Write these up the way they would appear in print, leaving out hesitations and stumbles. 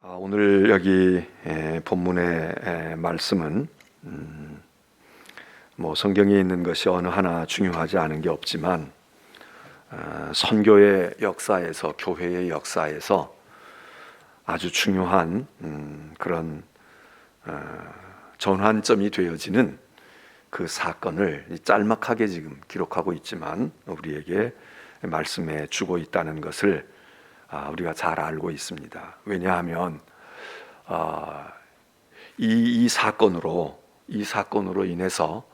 오늘 여기 본문의 말씀은 성경에 있는 것이 어느 하나 중요하지 않은 게 없지만 선교의 역사에서, 교회의 역사에서 아주 중요한 그런 전환점이 되어지는 그 사건을 짤막하게 지금 기록하고 있지만 우리에게 말씀해 주고 있다는 것을 우리가 잘 알고 있습니다. 왜냐하면 이 사건으로 인해서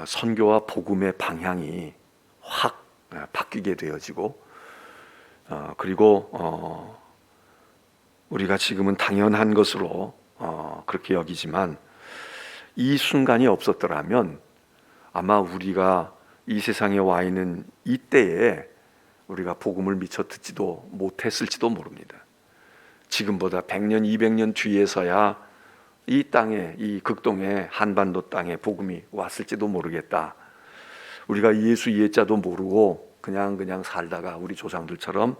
선교와 복음의 방향이 확 바뀌게 되어지고 그리고 우리가 지금은 당연한 것으로 그렇게 여기지만 이 순간이 없었더라면 아마 우리가 이 세상에 와 있는 이때에 우리가 복음을 미처 듣지도 못했을지도 모릅니다. 지금보다 100년, 200년 뒤에서야 이 땅에, 이 극동의 한반도 땅에 복음이 왔을지도 모르겠다. 우리가 예수 예자도 모르고 그냥 살다가 우리 조상들처럼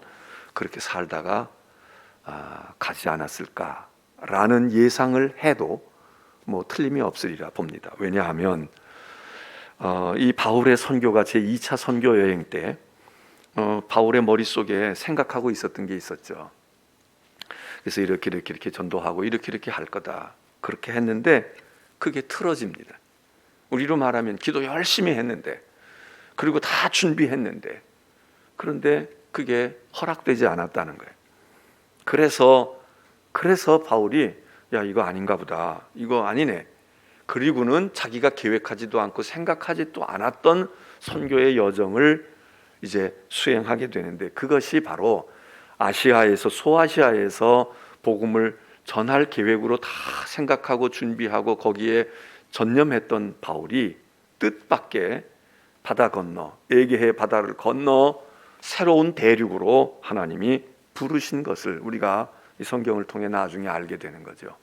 그렇게 살다가 가지 않았을까라는 예상을 해도 틀림이 없으리라 봅니다. 왜냐하면 이 바울의 선교가 제2차 선교 여행 때 바울의 머릿속에 생각하고 있었던 게 있었죠. 그래서 이렇게 전도하고 이렇게 할 거다. 그렇게 했는데 그게 틀어집니다. 우리로 말하면 기도 열심히 했는데 그리고 다 준비했는데 그런데 그게 허락되지 않았다는 거예요. 그래서 바울이 야, 이거 아닌가 보다. 이거 아니네. 그리고는 자기가 계획하지도 않고 생각하지도 않았던 선교의 여정을 이제 수행하게 되는데 그것이 바로 아시아에서, 소아시아에서 복음을 전할 계획으로 다 생각하고 준비하고 거기에 전념했던 바울이 뜻밖의 바다 건너, 에게해 바다를 건너 새로운 대륙으로 하나님이 부르신 것을 우리가 이 성경을 통해 나중에 알게 되는 거죠.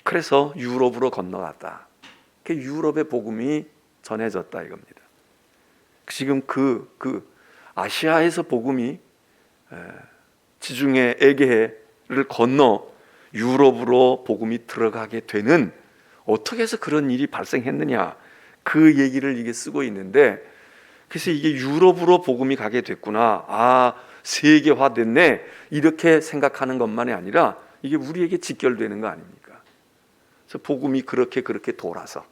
그래서 유럽으로 건너갔다. 유럽의 복음이 전해졌다 이겁니다. 지금 그 아시아에서 복음이 지중해 에게해를 건너 유럽으로 복음이 들어가게 되는 어떻게 해서 그런 일이 발생했느냐 그 얘기를 이게 쓰고 있는데 그래서 이게 유럽으로 복음이 가게 됐구나, 세계화됐네 이렇게 생각하는 것만이 아니라 이게 우리에게 직결되는 거 아닙니까? 그래서 복음이 그렇게 돌아서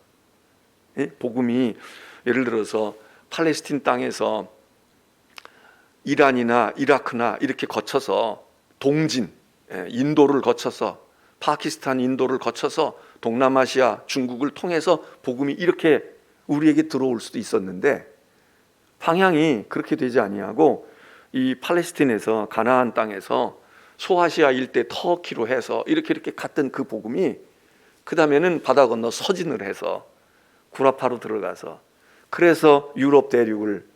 복음이 예를 들어서 팔레스틴 땅에서 이란이나 이라크나 이렇게 거쳐서 동진, 인도를 거쳐서 파키스탄, 인도를 거쳐서 동남아시아, 중국을 통해서 복음이 이렇게 우리에게 들어올 수도 있었는데 방향이 그렇게 되지 아니하고 이 팔레스틴에서 가나안 땅에서 소아시아 일대 터키로 해서 이렇게 갔던 그 복음이 그 다음에는 바다 건너 서진을 해서 구라파로 들어가서 그래서 유럽 대륙을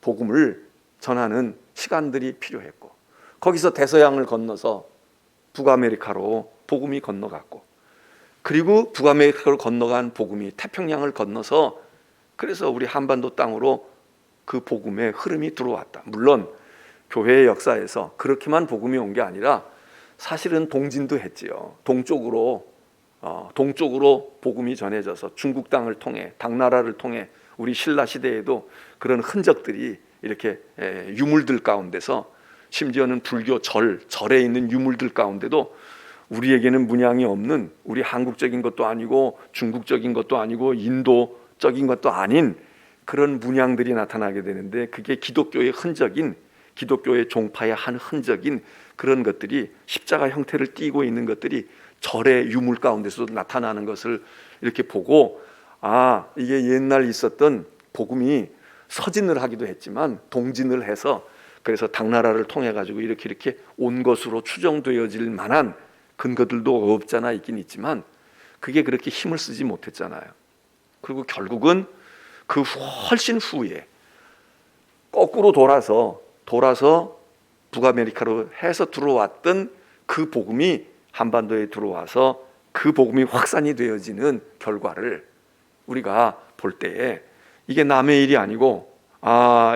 복음을 전하는 시간들이 필요했고 거기서 대서양을 건너서 북아메리카로 복음이 건너갔고 그리고 북아메리카로 건너간 복음이 태평양을 건너서 그래서 우리 한반도 땅으로 그 복음의 흐름이 들어왔다. 물론 교회의 역사에서 그렇게만 복음이 온 게 아니라 사실은 동진도 했지요. 동쪽으로 복음이 전해져서 중국 땅을 통해 당나라를 통해 우리 신라 시대에도 그런 흔적들이 이렇게 유물들 가운데서 심지어는 불교 절에 있는 유물들 가운데도 우리에게는 문양이 없는 우리 한국적인 것도 아니고 중국적인 것도 아니고 인도적인 것도 아닌 그런 문양들이 나타나게 되는데 그게 기독교의 흔적인 기독교의 종파의 한 흔적인 그런 것들이 십자가 형태를 띠고 있는 것들이 절의 유물 가운데서도 나타나는 것을 이렇게 보고 이게 옛날 있었던 복음이 서진을 하기도 했지만 동진을 해서 그래서 당나라를 통해 가지고 이렇게 온 것으로 추정되어질 만한 근거들도 없잖아 있긴 있지만 그게 그렇게 힘을 쓰지 못했잖아요. 그리고 결국은 그 훨씬 후에 거꾸로 돌아서 북아메리카로 해서 들어왔던 그 복음이 한반도에 들어와서 그 복음이 확산이 되어지는 결과를 우리가 볼 때에 이게 남의 일이 아니고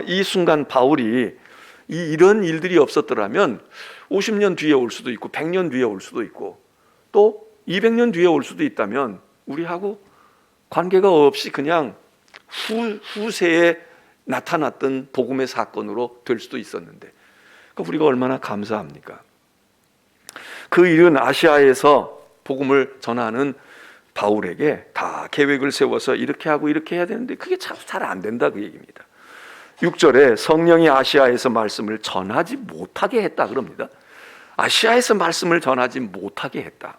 이 순간 바울이 이런 일들이 없었더라면 50년 뒤에 올 수도 있고 100년 뒤에 올 수도 있고 또 200년 뒤에 올 수도 있다면 우리하고 관계가 없이 그냥 후세에 나타났던 복음의 사건으로 될 수도 있었는데 그러니까 우리가 얼마나 감사합니까? 그 일은 아시아에서 복음을 전하는 바울에게 다 계획을 세워서 이렇게 하고 이렇게 해야 되는데 그게 잘 안 된다 그 얘기입니다. 6절에 성령이 아시아에서 말씀을 전하지 못하게 했다 그럽니다. 아시아에서 말씀을 전하지 못하게 했다.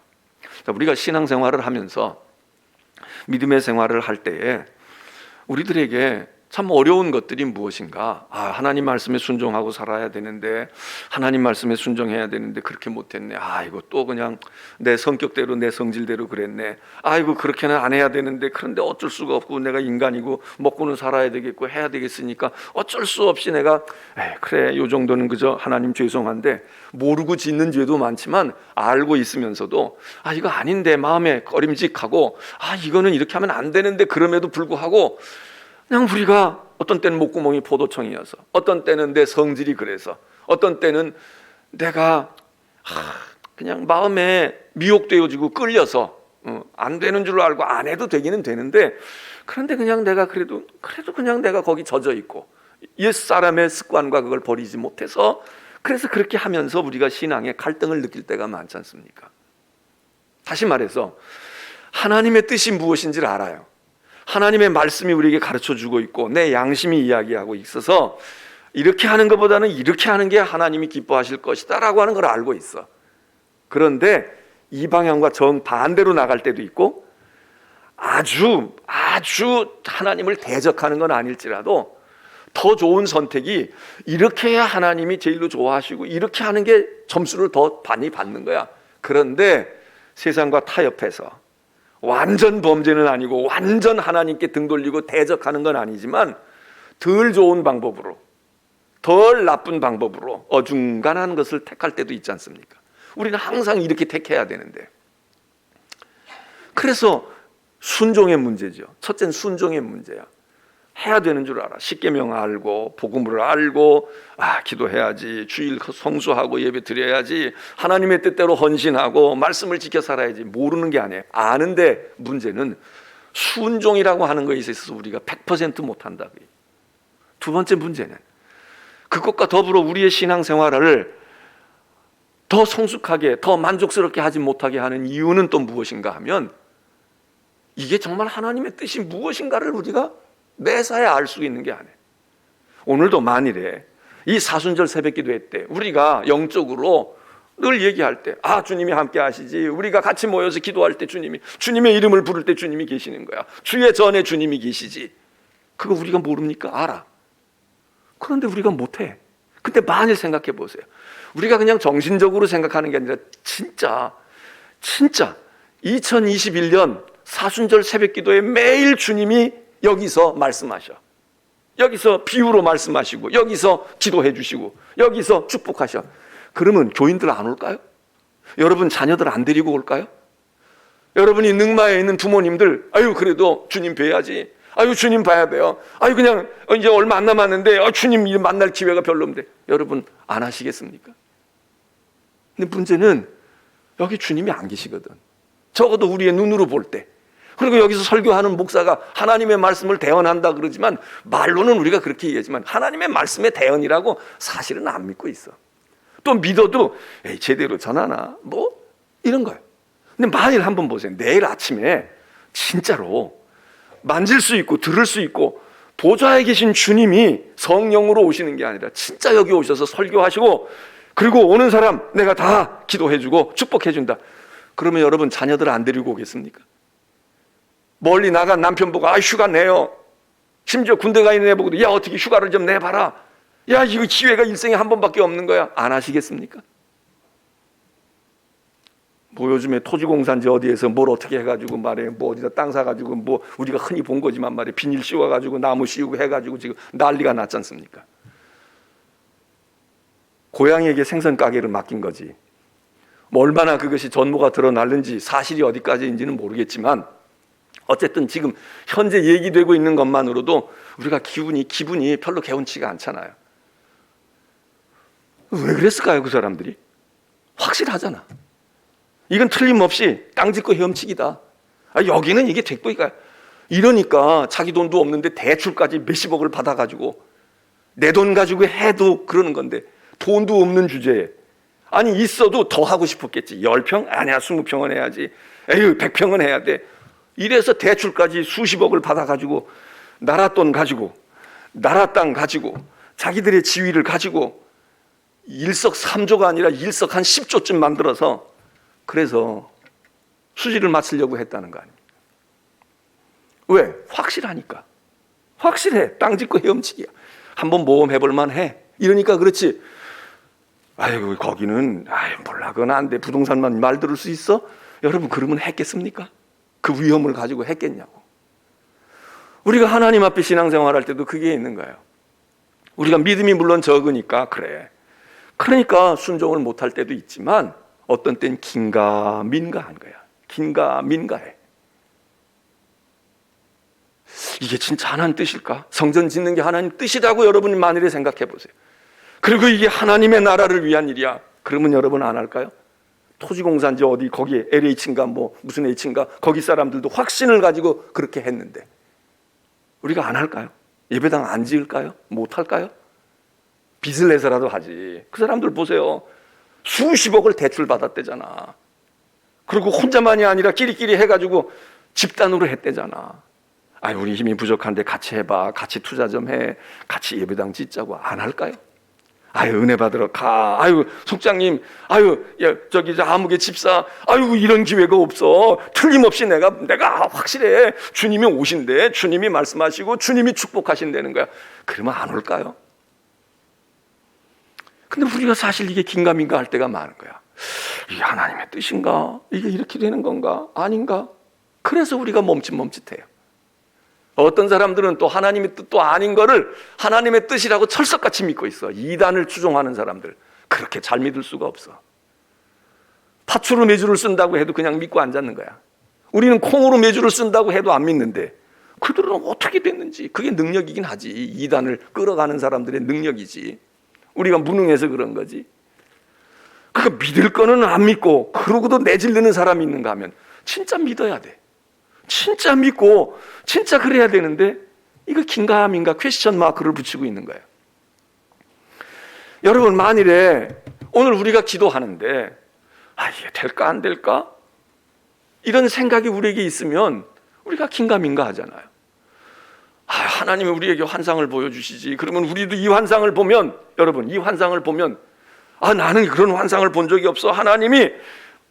우리가 신앙생활을 하면서 믿음의 생활을 할 때에 우리들에게 참 어려운 것들이 무엇인가? 하나님 말씀에 순종하고 살아야 되는데 하나님 말씀에 순종해야 되는데 그렇게 못했네. 이거 또 그냥 내 성격대로 내 성질대로 그랬네. 이거 그렇게는 안 해야 되는데 그런데 어쩔 수가 없고 내가 인간이고 먹고는 살아야 되겠고 해야 되겠으니까 어쩔 수 없이 내가 그래 요 정도는 그저 하나님 죄송한데 모르고 짓는 죄도 많지만 알고 있으면서도 이거 아닌데 마음에 꺼림직하고 이거는 이렇게 하면 안 되는데 그럼에도 불구하고 그냥 우리가 어떤 때는 목구멍이 포도청이어서 어떤 때는 내 성질이 그래서 어떤 때는 내가 그냥 마음에 미혹되어지고 끌려서 안 되는 줄 알고 안 해도 되기는 되는데 그런데 그냥 내가 그래도 그냥 내가 거기 젖어 있고 옛사람의 습관과 그걸 버리지 못해서 그래서 그렇게 하면서 우리가 신앙에 갈등을 느낄 때가 많지 않습니까? 다시 말해서 하나님의 뜻이 무엇인지를 알아요. 하나님의 말씀이 우리에게 가르쳐주고 있고 내 양심이 이야기하고 있어서 이렇게 하는 것보다는 이렇게 하는 게 하나님이 기뻐하실 것이다 라고 하는 걸 알고 있어. 그런데 이 방향과 정반대로 나갈 때도 있고 아주 하나님을 대적하는 건 아닐지라도 더 좋은 선택이 이렇게 해야 하나님이 제일로 좋아하시고 이렇게 하는 게 점수를 더 많이 받는 거야. 그런데 세상과 타협해서 완전 범죄는 아니고 완전 하나님께 등 돌리고 대적하는 건 아니지만 덜 좋은 방법으로 덜 나쁜 방법으로 어중간한 것을 택할 때도 있지 않습니까? 우리는 항상 이렇게 택해야 되는데 그래서 순종의 문제죠. 첫째는 순종의 문제야. 해야 되는 줄 알아. 십계명 알고 복음을 알고 기도해야지 주일 성수하고 예배 드려야지 하나님의 뜻대로 헌신하고 말씀을 지켜 살아야지 모르는 게 아니에요. 아는데 문제는 순종이라고 하는 것에 있어서 우리가 100% 못한다. 두 번째 문제는 그것과 더불어 우리의 신앙생활을 더 성숙하게 더 만족스럽게 하지 못하게 하는 이유는 또 무엇인가 하면 이게 정말 하나님의 뜻이 무엇인가를 우리가 매사에 알 수 있는 게 아니에요. 오늘도 만일에 이 사순절 새벽기도회 때 우리가 영적으로 늘 얘기할 때 주님이 함께 하시지 우리가 같이 모여서 기도할 때 주님의 이름을 부를 때 주님이 계시는 거야. 주의 전에 주님이 계시지. 그거 우리가 모릅니까? 알아. 그런데 우리가 못해. 근데 만일 생각해 보세요. 우리가 그냥 정신적으로 생각하는 게 아니라 진짜 2021년 사순절 새벽기도에 매일 주님이 여기서 말씀하셔. 여기서 비유로 말씀하시고 여기서 기도해 주시고 여기서 축복하셔. 그러면 교인들 안 올까요? 여러분 자녀들 안 데리고 올까요? 여러분이 능마에 있는 부모님들 그래도 주님 뵈야지. 주님 봐야 돼요. 그냥 이제 얼마 안 남았는데 주님 만날 기회가 별로 없는데 여러분 안 하시겠습니까? 근데 문제는 여기 주님이 안 계시거든. 적어도 우리의 눈으로 볼 때. 그리고 여기서 설교하는 목사가 하나님의 말씀을 대언한다 그러지만 말로는 우리가 그렇게 얘기하지만 하나님의 말씀의 대언이라고 사실은 안 믿고 있어. 또 믿어도 제대로 전하나 이런 거예요. 근데 만일 한번 보세요. 내일 아침에 진짜로 만질 수 있고 들을 수 있고 보좌에 계신 주님이 성령으로 오시는 게 아니라 진짜 여기 오셔서 설교하시고 그리고 오는 사람 내가 다 기도해주고 축복해준다. 그러면 여러분 자녀들 안 데리고 오겠습니까? 멀리 나간 남편 보고 휴가 내요. 심지어 군대 가 있는 애 보고도 어떻게 휴가를 좀 내봐라. 이거 기회가 일생에 한 번밖에 없는 거야. 안 하시겠습니까? 요즘에 토지공사인지 어디에서 뭘 어떻게 해가지고 말이에요. 어디다 땅 사가지고 우리가 흔히 본 거지만 말이에요. 비닐 씌워가지고 나무 씌우고 해가지고 지금 난리가 났지 않습니까? 고양이에게 생선 가게를 맡긴 거지. 얼마나 그것이 전모가 드러났는지 사실이 어디까지인지는 모르겠지만 어쨌든 지금 현재 얘기되고 있는 것만으로도 우리가 기분이 별로 개운치가 않잖아요. 왜 그랬을까요? 그 사람들이 확실하잖아. 이건 틀림없이 땅 짓고 헤엄치기다. 여기는 이게 됐고니까. 이러니까 자기 돈도 없는데 대출까지 몇십억을 받아가지고 내 돈 가지고 해도 그러는 건데, 돈도 없는 주제에 아니 있어도 더 하고 싶었겠지. 10평? 아니야 20평은 해야지. 에휴 100평은 해야 돼. 이래서 대출까지 수십억을 받아가지고 나라 돈 가지고 나라 땅 가지고 자기들의 지위를 가지고 일석삼조가 아니라 일석 한 10조쯤 만들어서 그래서 수지를 마치려고 했다는 거 아닙니까? 왜? 확실하니까. 확실해. 땅 짓고 헤엄치기야. 한번 모험해볼 만해. 이러니까 그렇지. 아이고 거기는 몰라 그건 안 돼. 부동산만 말 들을 수 있어? 여러분 그러면 했겠습니까? 그 위험을 가지고 했겠냐고. 우리가 하나님 앞에 신앙생활할 때도 그게 있는 거예요. 우리가 믿음이 물론 적으니까 그래. 그러니까 순종을 못할 때도 있지만 어떤 때는 긴가민가한 거야. 긴가민가해. 이게 진짜 하나님 뜻일까? 성전 짓는 게 하나님 뜻이라고 여러분이 만일에 생각해 보세요. 그리고 이게 하나님의 나라를 위한 일이야. 그러면 여러분 안 할까요? 토지공사인지 어디 거기에 LH인가 뭐 무슨 H인가 거기 사람들도 확신을 가지고 그렇게 했는데 우리가 안 할까요? 예배당 안 지을까요? 못 할까요? 빚을 내서라도 하지. 그 사람들 보세요. 수십억을 대출 받았대잖아. 그리고 혼자만이 아니라 끼리끼리 해가지고 집단으로 했대잖아. 우리 힘이 부족한데 같이 해봐. 같이 투자 좀 해. 같이 예배당 짓자고. 안 할까요? 은혜 받으러 가. 속장님. 저기 아무개 집사. 이런 기회가 없어. 틀림없이 내가 확실해. 주님이 오신대. 주님이 말씀하시고 주님이 축복하신다는 거야. 그러면 안 올까요? 근데 우리가 사실 이게 긴가민가 할 때가 많은 거야. 이게 하나님의 뜻인가? 이게 이렇게 되는 건가? 아닌가? 그래서 우리가 멈칫멈칫해요. 어떤 사람들은 또 하나님의 뜻도 아닌 거를 하나님의 뜻이라고 철석같이 믿고 있어. 이단을 추종하는 사람들. 그렇게 잘 믿을 수가 없어. 팥으로 메주를 쓴다고 해도 그냥 믿고 앉았는 거야. 우리는 콩으로 메주를 쓴다고 해도 안 믿는데 그들은 어떻게 됐는지 그게 능력이긴 하지. 이단을 끌어가는 사람들의 능력이지. 우리가 무능해서 그런 거지. 그러니까 믿을 거는 안 믿고 그러고도 내질르는 사람이 있는가 하면 진짜 믿어야 돼. 진짜 믿고 진짜 그래야 되는데 이거 긴가민가 퀘스천 마크를 붙이고 있는 거예요. 여러분 만일에 오늘 우리가 기도하는데 이게 될까 안 될까? 이런 생각이 우리에게 있으면 우리가 긴가민가 하잖아요. 하나님이 우리에게 환상을 보여주시지. 그러면 우리도 이 환상을 보면 여러분 이 환상을 보면 나는 그런 환상을 본 적이 없어. 하나님이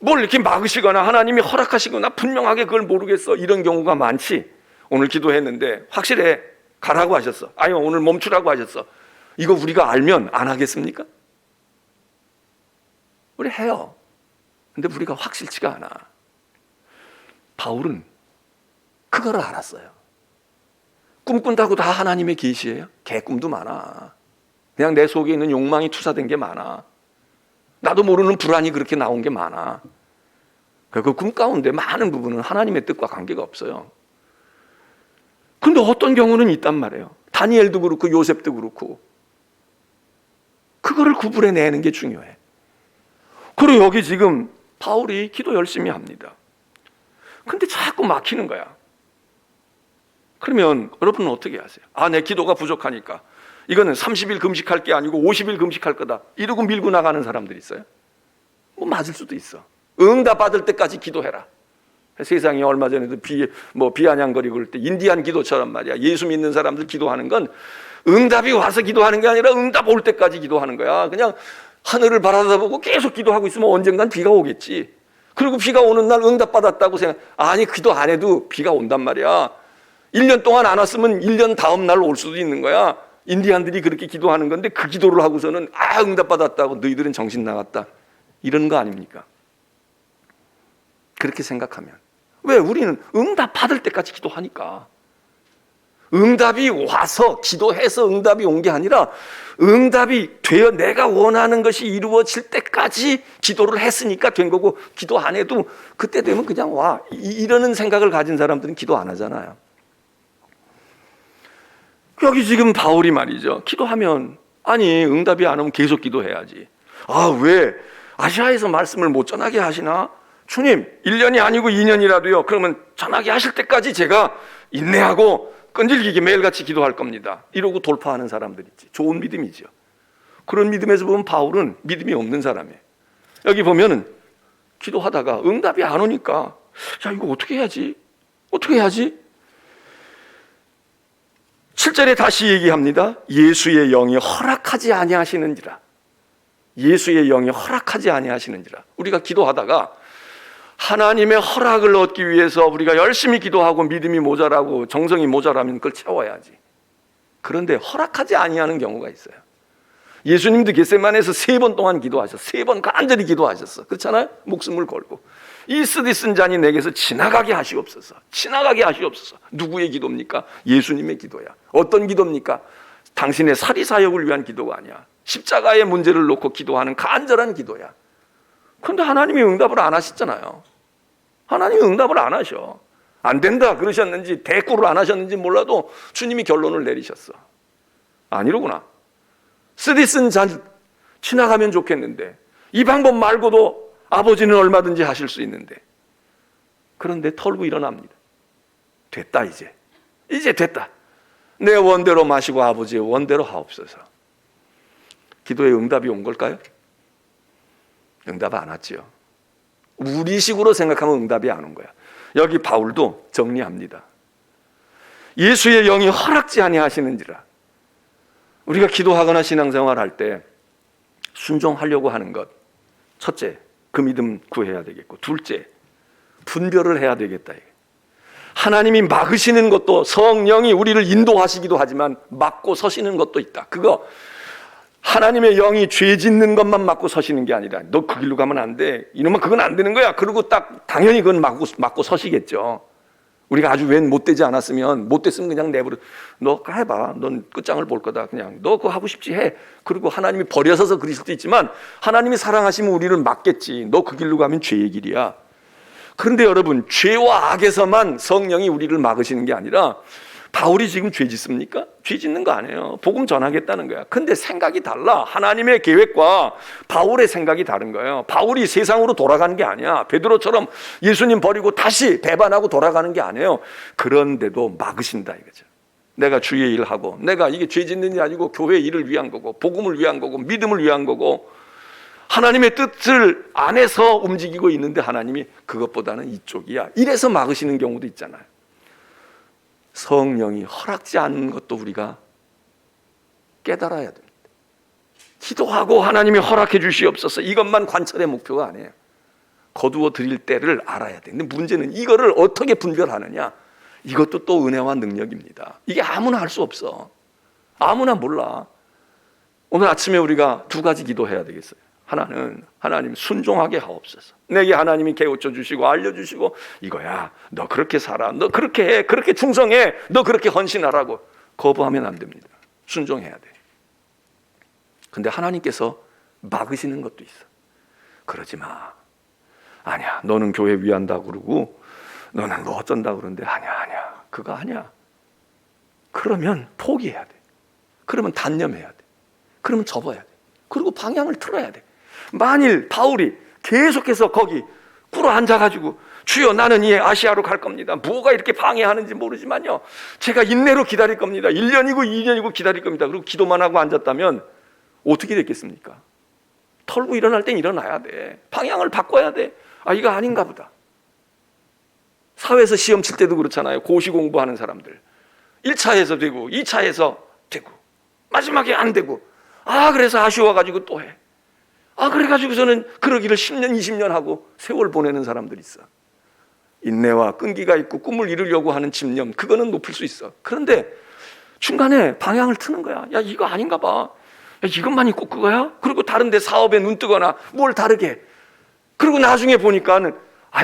뭘 이렇게 막으시거나 하나님이 허락하시거나 분명하게 그걸 모르겠어. 이런 경우가 많지. 오늘 기도했는데 확실해. 가라고 하셨어. 오늘 멈추라고 하셨어. 이거 우리가 알면 안 하겠습니까? 우리 해요. 근데 우리가 확실치가 않아. 바울은 그걸 알았어요. 꿈꾼다고 다 하나님의 계시예요? 개꿈도 많아. 그냥 내 속에 있는 욕망이 투사된 게 많아. 나도 모르는 불안이 그렇게 나온 게 많아. 그 꿈 가운데 많은 부분은 하나님의 뜻과 관계가 없어요. 근데 어떤 경우는 있단 말이에요. 다니엘도 그렇고 요셉도 그렇고. 그거를 구분해내는 게 중요해. 그리고 여기 지금 바울이 기도 열심히 합니다. 근데 자꾸 막히는 거야. 그러면 여러분은 어떻게 하세요? 내 기도가 부족하니까 이거는 30일 금식할 게 아니고 50일 금식할 거다. 이러고 밀고 나가는 사람들이 있어요. 맞을 수도 있어. 응답 받을 때까지 기도해라. 세상에 얼마 전에도 비아냥거리고 그럴 때 인디안 기도처럼 말이야. 예수 믿는 사람들 기도하는 건 응답이 와서 기도하는 게 아니라 응답 올 때까지 기도하는 거야. 그냥 하늘을 바라다보고 계속 기도하고 있으면 언젠간 비가 오겠지. 그리고 비가 오는 날 응답 받았다고 기도 안 해도 비가 온단 말이야. 1년 동안 안 왔으면 1년 다음 날 올 수도 있는 거야. 인디안들이 그렇게 기도하는 건데 그 기도를 하고서는 응답 받았다고 너희들은 정신 나갔다. 이런 거 아닙니까? 그렇게 생각하면. 왜? 우리는 응답 받을 때까지 기도하니까. 응답이 와서 기도해서 응답이 온 게 아니라 응답이 되어 내가 원하는 것이 이루어질 때까지 기도를 했으니까 된 거고 기도 안 해도 그때 되면 그냥 와. 이러는 생각을 가진 사람들은 기도 안 하잖아요. 여기 지금 바울이 말이죠. 기도하면 아니, 응답이 안 오면 계속 기도해야지. 왜 아시아에서 말씀을 못 전하게 하시나? 주님, 1년이 아니고 2년이라도요. 그러면 전하게 하실 때까지 제가 인내하고 끈질기게 매일같이 기도할 겁니다. 이러고 돌파하는 사람들 있지. 좋은 믿음이죠. 그런 믿음에서 보면 바울은 믿음이 없는 사람이에요. 여기 보면은 기도하다가 응답이 안 오니까 이거 어떻게 해야지? 어떻게 해야지? 7절에 다시 얘기합니다. 예수의 영이 허락하지 아니하시는지라. 예수의 영이 허락하지 아니하시는지라. 우리가 기도하다가 하나님의 허락을 얻기 위해서 우리가 열심히 기도하고 믿음이 모자라고 정성이 모자라면 그걸 채워야지. 그런데 허락하지 아니하는 경우가 있어요. 예수님도 겟세마네에서 3번 동안 기도하셨어. 3번 간절히 기도하셨어. 그렇잖아요? 목숨을 걸고 이 쓰디쓴 잔이 내게서 지나가게 하시옵소서. 지나가게 하시옵소서. 누구의 기도입니까? 예수님의 기도야. 어떤 기도입니까? 당신의 사리사욕을 위한 기도가 아니야. 십자가의 문제를 놓고 기도하는 간절한 기도야. 그런데 하나님이 응답을 안 하셨잖아요. 하나님이 응답을 안 하셔. 안 된다 그러셨는지 대꾸를 안 하셨는지 몰라도 주님이 결론을 내리셨어. 아니로구나. 쓰디쓴 잔 지나가면 좋겠는데 이 방법 말고도 아버지는 얼마든지 하실 수 있는데, 그런데 털고 일어납니다. 됐다. 이제 됐다. 내 원대로 마시고 아버지의 원대로 하옵소서. 기도에 응답이 온 걸까요? 응답 안 왔지요. 우리식으로 생각하면 응답이 안 온 거야. 여기 바울도 정리합니다. 예수의 영이 허락지 아니하시는지라. 우리가 기도하거나 신앙생활 할 때 순종하려고 하는 것, 첫째, 그 믿음 구해야 되겠고, 둘째, 분별을 해야 되겠다. 하나님이 막으시는 것도, 성령이 우리를 인도하시기도 하지만 막고 서시는 것도 있다. 그거 하나님의 영이 죄 짓는 것만 막고 서시는 게 아니라 너 그 길로 가면 안 돼, 이놈아 그건 안 되는 거야, 그리고 딱 당연히 그건 막고 서시겠죠. 우리가 아주 웬 못되지 않았으면, 못됐으면 그냥 내버려, 너 해봐, 넌 끝장을 볼 거다, 그냥 너 그거 하고 싶지 해. 그리고 하나님이 버려서서 그럴 수도 있지만 하나님이 사랑하시면 우리를 막겠지. 너 그 길로 가면 죄의 길이야. 그런데 여러분, 죄와 악에서만 성령이 우리를 막으시는 게 아니라, 바울이 지금 죄 짓습니까? 죄 짓는 거 아니에요. 복음 전하겠다는 거야. 근데 생각이 달라. 하나님의 계획과 바울의 생각이 다른 거예요. 바울이 세상으로 돌아가는 게 아니야. 베드로처럼 예수님 버리고 다시 배반하고 돌아가는 게 아니에요. 그런데도 막으신다 이거죠. 내가 주의 일을 하고, 내가 이게 죄 짓는 게 아니고 교회 일을 위한 거고, 복음을 위한 거고, 믿음을 위한 거고, 하나님의 뜻을 안에서 움직이고 있는데 하나님이 그것보다는 이쪽이야. 이래서 막으시는 경우도 있잖아요. 성령이 허락지 않는 것도 우리가 깨달아야 됩니다. 기도하고 하나님이 허락해 주시옵소서, 이것만 관찰의 목표가 아니에요. 거두어 드릴 때를 알아야 돼. 근데 문제는 이거를 어떻게 분별하느냐. 이것도 또 은혜와 능력입니다. 이게 아무나 할 수 없어. 아무나 몰라. 오늘 아침에 우리가 2가지 기도해야 되겠어요. 하나는, 하나님 순종하게 하옵소서. 내게 하나님이 깨우쳐 주시고 알려주시고, 이거야, 너 그렇게 살아, 너 그렇게 해, 그렇게 충성해, 너 그렇게 헌신하라고. 거부하면 안 됩니다. 순종해야 돼. 근데 하나님께서 막으시는 것도 있어. 그러지 마. 아니야, 너는 교회 위한다고 그러고, 너는 뭐 어쩐다고 그러는데, 아니야, 그거 아니야. 그러면 포기해야 돼. 그러면 단념해야 돼. 그러면 접어야 돼. 그리고 방향을 틀어야 돼. 만일 바울이 계속해서 거기 꿇어 앉아가지고, 주여 나는 이 아시아로 갈 겁니다, 뭐가 이렇게 방해하는지 모르지만요, 제가 인내로 기다릴 겁니다, 1년이고 2년이고 기다릴 겁니다, 그리고 기도만 하고 앉았다면 어떻게 됐겠습니까? 털고 일어날 땐 일어나야 돼. 방향을 바꿔야 돼. 이거 아닌가 보다. 사회에서 시험 칠 때도 그렇잖아요. 고시 공부하는 사람들 1차에서 되고 2차에서 되고 마지막에 안 되고, 그래서 아쉬워가지고 또 해. 그래가지고서는 그러기를 10년 20년 하고 세월 보내는 사람들이 있어. 인내와 끈기가 있고 꿈을 이루려고 하는 집념, 그거는 높일 수 있어. 그런데 중간에 방향을 트는 거야. 야, 이거 아닌가 봐. 야, 이것만이 꼭 그거야? 그리고 다른 데 사업에 눈 뜨거나 뭘 다르게. 그리고 나중에 보니까는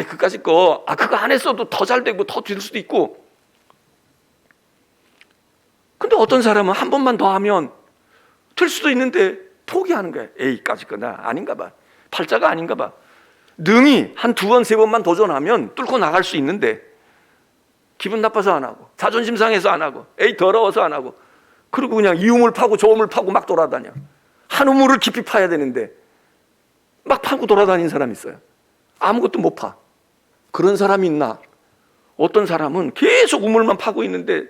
그까짓 거, 그거 안 했어도 더 잘 되고 더 될 수도 있고. 근데 어떤 사람은 한 번만 더 하면 될 수도 있는데 포기하는 거야. 까짓 거 나 아닌가 봐. 팔자가 아닌가 봐. 능히 한 2번, 3번만 도전하면 뚫고 나갈 수 있는데, 기분 나빠서 안 하고, 자존심 상해서 안 하고, 더러워서 안 하고, 그리고 그냥 이 우물 파고 저 우물 파고 막 돌아다녀. 한 우물을 깊이 파야 되는데 막 파고 돌아다니는 사람이 있어요. 아무것도 못 파. 그런 사람이 있나? 어떤 사람은 계속 우물만 파고 있는데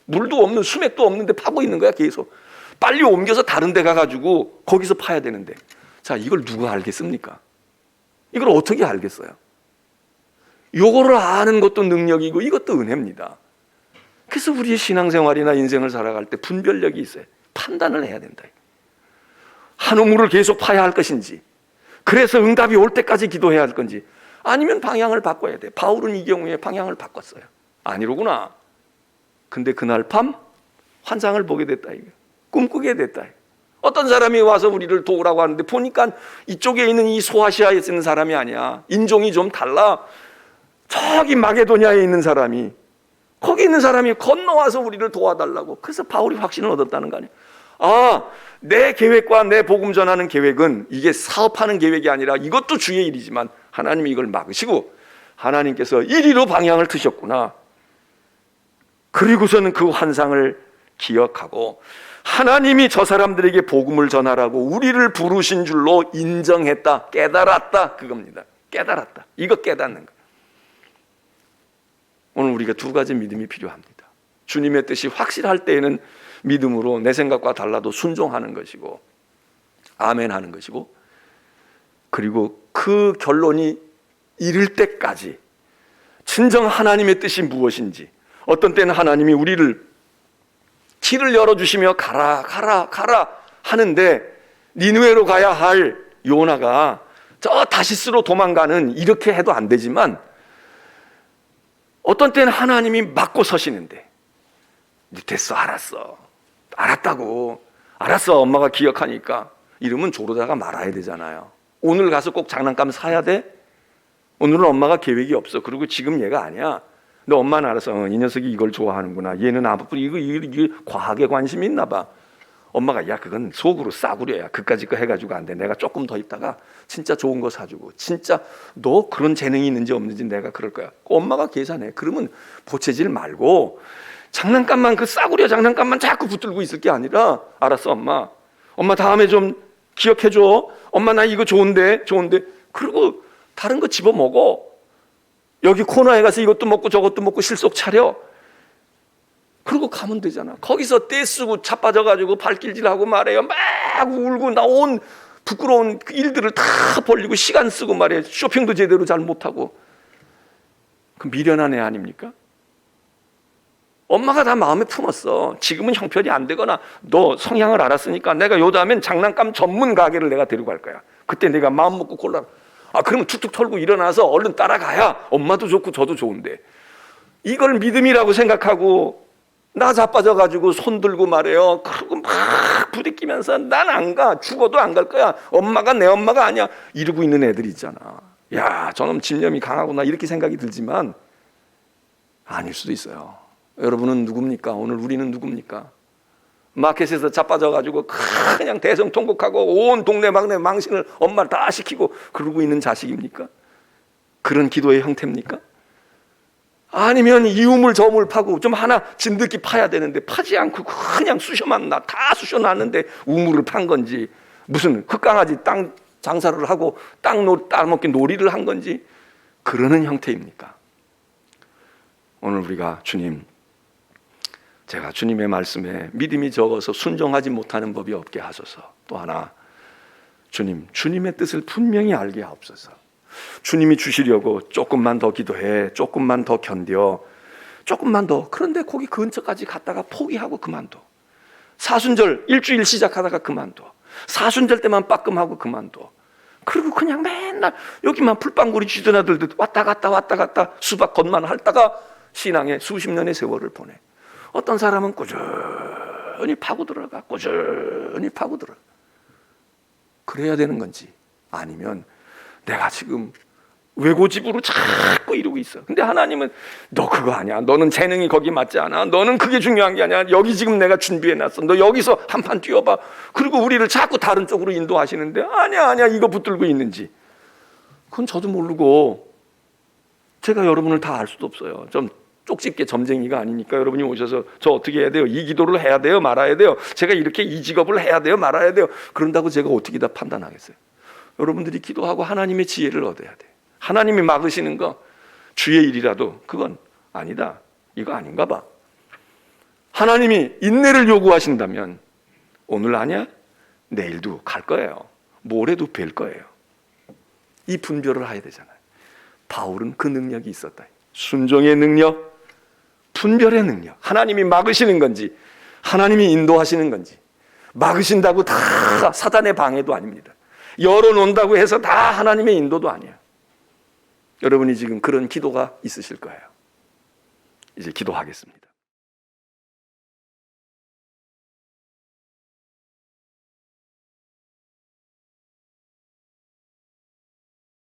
물도 없는, 수맥도 없는데 파고 있는 거야. 계속 빨리 옮겨서 다른 데 가가지고 거기서 파야 되는데, 자, 이걸 누가 알겠습니까? 이걸 어떻게 알겠어요? 요거를 아는 것도 능력이고 이것도 은혜입니다. 그래서 우리의 신앙생활이나 인생을 살아갈 때 분별력이 있어요. 판단을 해야 된다. 한 우물을 계속 파야 할 것인지, 그래서 응답이 올 때까지 기도해야 할 건지, 아니면 방향을 바꿔야 돼. 바울은 이 경우에 방향을 바꿨어요. 아니로구나. 근데 그날 밤 환상을 보게 됐다. 이거. 꿈꾸게 됐다. 어떤 사람이 와서 우리를 도우라고 하는데 보니까 이쪽에 있는 이 소아시아에 있는 사람이 아니야. 인종이 좀 달라. 저기 마게도냐에 있는 사람이, 거기 있는 사람이 건너와서 우리를 도와달라고. 그래서 바울이 확신을 얻었다는 거 아니야. 아, 내 계획과 내 복음 전하는 계획은 이게 사업하는 계획이 아니라 이것도 주의 일이지만 하나님이 이걸 막으시고 하나님께서 이리로 방향을 트셨구나. 그리고서는 그 환상을 기억하고 하나님이 저 사람들에게 복음을 전하라고 우리를 부르신 줄로 인정했다, 깨달았다, 그겁니다. 깨달았다. 이거 깨닫는 거. 오늘 우리가 두 가지 믿음이 필요합니다. 주님의 뜻이 확실할 때에는 믿음으로 내 생각과 달라도 순종하는 것이고 아멘 하는 것이고, 그리고 그 결론이 이를 때까지 진정 하나님의 뜻이 무엇인지, 어떤 때는 하나님이 우리를 길을 열어주시며 가라 가라 가라 하는데 니느웨로 가야 할 요나가 저 다시스로 도망가는, 이렇게 해도 안 되지만 어떤 때는 하나님이 막고 서시는데, 됐어, 알았어, 알았다고, 알았어, 엄마가 기억하니까, 이러면 조르다가 말아야 되잖아요. 오늘 가서 꼭 장난감 사야 돼? 오늘은 엄마가 계획이 없어. 그리고 지금 얘가 아니야. 너 엄마는 알아서 이 녀석이 이걸 좋아하는구나. 얘는 아무튼 이거 과학에 관심이 있나 봐. 엄마가 야, 그건 속으로 싸구려야. 그까짓 거 해가지고 안 돼. 내가 조금 더 있다가 진짜 좋은 거 사주고, 진짜 너 그런 재능이 있는지 없는지 내가 그럴 거야. 엄마가 계산해. 그러면 보채질 말고 장난감만, 그 싸구려 장난감만 자꾸 붙들고 있을 게 아니라, 알았어 엄마, 엄마 다음에 좀 기억해줘. 엄마 나 이거 좋은데. 그리고 다른 거 집어먹어. 여기 코너에 가서 이것도 먹고 저것도 먹고 실속 차려. 그러고 가면 되잖아. 거기서 떼쓰고 자빠져가지고 발길질하고 말해요. 막 울고 나 온 부끄러운 일들을 다 벌리고 시간 쓰고 말이에요. 쇼핑도 제대로 잘 못하고. 그 미련한 애 아닙니까? 엄마가 다 마음에 품었어. 지금은 형편이 안 되거나 너 성향을 알았으니까 내가 요 다음엔 장난감 전문 가게를 내가 데리고 갈 거야. 그때 내가 마음 먹고 골라. 아, 그러면 툭툭 털고 일어나서 얼른 따라가야 엄마도 좋고 저도 좋은데, 이걸 믿음이라고 생각하고 나 자빠져가지고 손 들고 말해요. 그러고 막 부딪히면서 난 안 가. 죽어도 안 갈 거야. 엄마가 내 엄마가 아니야. 이러고 있는 애들이 있잖아. 야, 저놈 집념이 강하구나 이렇게 생각이 들지만 아닐 수도 있어요. 여러분은 누굽니까? 오늘 우리는 누굽니까? 마켓에서 자빠져가지고 그냥 대성통곡하고 온 동네방네 망신을 엄마를 다 시키고 그러고 있는 자식입니까? 그런 기도의 형태입니까? 아니면 이 우물 저 우물 파고 좀 하나 진득이 파야 되는데 파지 않고 그냥 쑤셔만 나, 다 쑤셔놨는데 우물을 판 건지, 무슨 흙강아지 땅 장사를 하고 따먹기 놀이를 한 건지, 그러는 형태입니까? 오늘 우리가 주님, 제가 주님의 말씀에 믿음이 적어서 순종하지 못하는 법이 없게 하소서. 또 하나, 주님, 주님의 뜻을 분명히 알게 하옵소서. 주님이 주시려고 조금만 더 기도해, 조금만 더 견뎌, 조금만 더. 그런데 거기 근처까지 갔다가 포기하고 그만둬. 사순절 일주일 시작하다가 그만둬. 사순절 때만 빠끔하고 그만둬. 그리고 그냥 맨날 여기만 풀빵구리 쥐던 아들들 왔다 갔다 수박 겉만 핥다가 신앙의 수십 년의 세월을 보내. 어떤 사람은 꾸준히 파고 들어가. 그래야 되는 건지, 아니면 내가 지금 외고집으로 자꾸 이러고 있어. 근데 하나님은 너 그거 아니야. 너는 재능이 거기 맞지 않아. 너는 그게 중요한 게 아니야. 여기 지금 내가 준비해놨어. 너 여기서 한 판 뛰어봐. 그리고 우리를 자꾸 다른 쪽으로 인도하시는데, 아니야 이거 붙들고 있는지, 그건 저도 모르고 제가 여러분을 다 알 수도 없어요. 좀 쪽집게 점쟁이가 아니니까 여러분이 오셔서 저 어떻게 해야 돼요? 이 기도를 해야 돼요? 말아야 돼요? 제가 이렇게 이 직업을 해야 돼요? 말아야 돼요? 그런다고 제가 어떻게 다 판단하겠어요? 여러분들이 기도하고 하나님의 지혜를 얻어야 돼요. 하나님이 막으시는 거 주의 일이라도 그건 아니다. 이거 아닌가 봐. 하나님이 인내를 요구하신다면 오늘 아니야? 내일도 갈 거예요. 모레도 뵐 거예요. 이 분별을 해야 되잖아요. 바울은 그 능력이 있었다. 순종의 능력, 분별의 능력. 하나님이 막으시는 건지 하나님이 인도하시는 건지, 막으신다고 다 사단의 방해도 아닙니다. 열어놓는다고 해서 다 하나님의 인도도 아니야. 여러분이 지금 그런 기도가 있으실 거예요. 이제 기도하겠습니다.